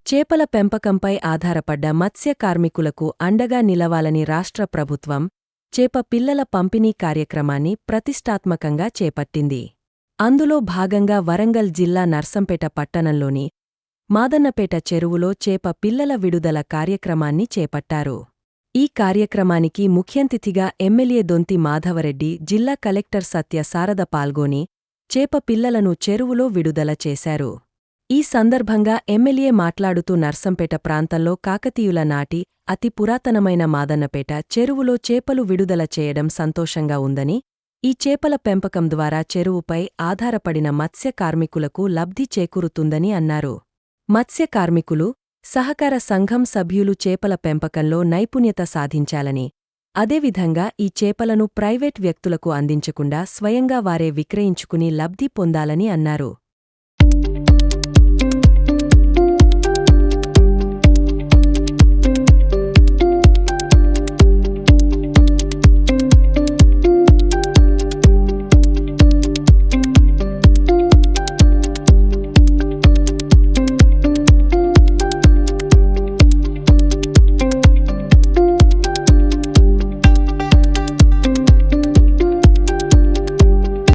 చేపల పెంపకంపై ఆధారపడ్డ మత్స్య కార్మికులకు అండగా నిలవాలని రాష్ట్ర ప్రభుత్వం చేప పిల్లల పంపిణీ కార్యక్రమాన్ని ప్రతిష్టాత్మకంగా చేపట్టింది. అందులో భాగంగా వరంగల్ జిల్లా నర్సంపేట పట్టణంలోని మాదన్నపేట చెరువులో చేప పిల్లల విడుదల కార్యక్రమాన్ని చేపట్టారు. ఈ కార్యక్రమానికి ముఖ్యంతిథిగా ఎమ్మెల్యే దొంతి మాధవరెడ్డి, జిల్లా కలెక్టర్ సత్య సారథ పాల్గొని చేప పిల్లలను చెరువులో విడుదల చేశారు. ఈ సందర్భంగా ఎమ్మెల్యే మాట్లాడుతూ నర్సంపేట ప్రాంతంలో కాకతీయుల నాటి అతి పురాతనమైన మాదన్నపేట చెరువులో చేపలు విడుదల చేయడం సంతోషంగా ఉందని, ఈ చేపల పెంపకం ద్వారా చెరువుపై ఆధారపడిన మత్స్య కార్మికులకు లబ్ధి చేకూరుతుందని అన్నారు. మత్స్య కార్మికులు, సహకార సంఘం సభ్యులు చేపల పెంపకంలో నైపుణ్యత సాధించాలని, అదేవిధంగా ఈ చేపలను ప్రైవేట్ వ్యక్తులకు అందించకుండా స్వయంగా వారే విక్రయించుకుని లబ్ధి పొందాలని అన్నారు.